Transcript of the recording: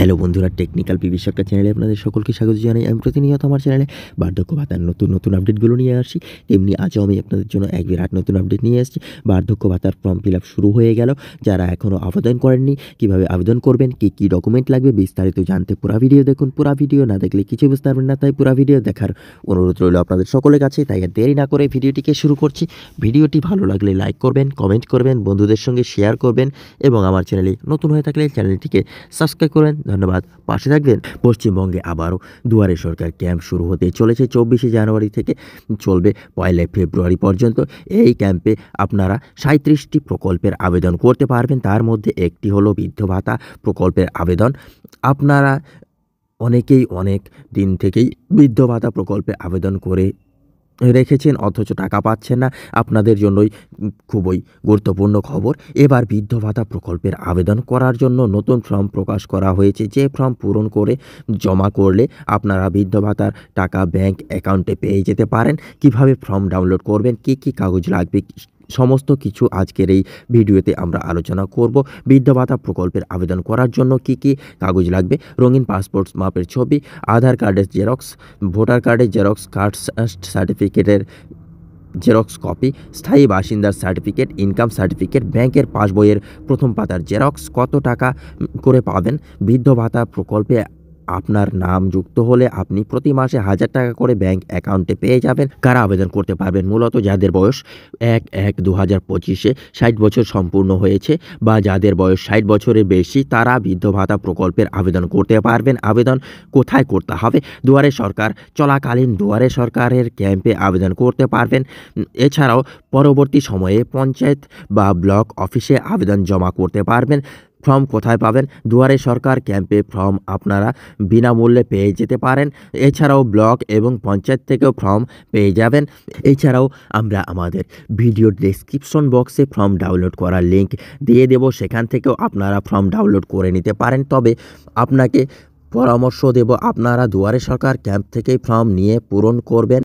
Hello বন্ধুরা, technical PB সরকার চ্যানেলে আপনাদের সকলকে স্বাগত জানাই। আমি প্রতিনিয়ত আমার চ্যানেলে বার্ধক্য ভাতার নতুন আপডেটগুলো নিয়ে আসছি। তেমনি আজও আমি আপনাদের জন্য এক বিরাট নতুন আপডেট নিয়ে আসছি। বার্ধক্য ভাতার ফর্ম ফিল আপ শুরু হয়ে গেল। যারা এখনও আবেদন করেননি, কীভাবে আবেদন করবেন, কী ডকুমেন্ট লাগবে বিস্তারিত জানতে পুরা ভিডিও দেখুন। পুরা ভিডিও না দেখলে কিছু বুঝতে পারবেন না, তাই পুরা ভিডিও দেখার অনুরোধ রইল আপনাদের সকলের কাছে। তাই আর দেরি না করে ভিডিওটিকে শুরু করছি। ভিডিওটি ভালো লাগলে লাইক করবেন, কমেন্ট করবেন, বন্ধুদের সঙ্গে শেয়ার করবেন এবং আমার চ্যানেলে নতুন হয়ে থাকলে চ্যানেলটিকে সাবস্ক্রাইব করবেন। ধন্যবাদ, পাশে থাকবেন। পশ্চিমবঙ্গে আবারও দুয়ারে সরকার ক্যাম্প শুরু হতে চলেছে। 24শে জানুয়ারি থেকে চলবে 1 ফেব্রুয়ারি পর্যন্ত। এই ক্যাম্পে আপনারা 37টি প্রকল্পের আবেদন করতে পারবেন। তার মধ্যে একটি হলো বৃদ্ধ ভাতা প্রকল্পের আবেদন। আপনারা অনেকেই অনেক দিন থেকেই বৃদ্ধ ভাতা প্রকল্পে আবেদন করে রেখেছেন, অথচ টাকা পাচ্ছেন না। আপনাদের জন্যই খুবই গুরুত্বপূর্ণ খবর। এবার বৃদ্ধ ভাতা প্রকল্পের আবেদন করার জন্য নতুন ফর্ম প্রকাশ করা হয়েছে। যে ফর্ম পূরণ করে জমা করলে আপনারা বৃদ্ধ ভাতার টাকা ব্যাংক অ্যাকাউন্টে পেয়ে যেতে পারেন। কিভাবে ফর্ম ডাউনলোড করবেন, কী কাগজ লাগবে, সমস্ত কিছু আজকের এই ভিডিওতে আমরা আলোচনা করব। বৃদ্ধ ভাতা প্রকল্পের আবেদন করার জন্য কী কাগজ লাগবে: রঙিন পাসপোর্ট মাপের ছবি, আধার কার্ডের জেরক্স, ভোটার কার্ডের জেরক্স, কাস্ট সার্টিফিকেটের জেরক্স কপি, স্থায়ী বাসিন্দার সার্টিফিকেট, ইনকাম সার্টিফিকেট, ব্যাংকের পাসবইয়ের প্রথম পাতার জেরক্স। কত টাকা করে পাবেন? বৃদ্ধ ভাতা প্রকল্পে আপনার নাম যুক্ত হলে আপনি প্রতি মাসে 1000 টাকা করে ব্যাংক অ্যাকাউন্টে পেয়ে যাবেন। কারা আবেদন করতে পারবেন? মূলত যাদের বয়স 1/1/2025-এ 60 বছর সম্পূর্ণ হয়েছে বা যাদের বয়স 60 বছরের বেশি, তারা বৃদ্ধ ভাতা প্রকল্পের আবেদন করতে পারবেন। আবেদন কোথায় করতে হবে? দুয়ারে সরকার চলাকালীন দুয়ারে সরকারের ক্যাম্পে আবেদন করতে পারবেন। এছাড়াও পরবর্তী সময়ে পঞ্চায়েত বা ব্লক অফিসে আবেদন জমা করতে পারবেন। ফর্ম কোথায় পাবেন? দুয়ারে সরকার ক্যাম্পে ফর্ম আপনারা বিনামূল্যে পেয়ে যেতে পারেন। এছাড়াও ব্লক এবং পঞ্চায়েত থেকেও ফর্ম পেয়ে যাবেন। এছাড়াও আমরা আমাদের ভিডিও ডেসক্রিপশন বক্সে ফর্ম ডাউনলোড করার লিঙ্ক দিয়ে দেব, সেখান থেকেও আপনারা ফর্ম ডাউনলোড করে নিতে পারেন। তবে আপনাকে পরামর্শ দেব, আপনারা দুয়ারে সরকার ক্যাম্প থেকেই ফর্ম নিয়ে পূরণ করবেন।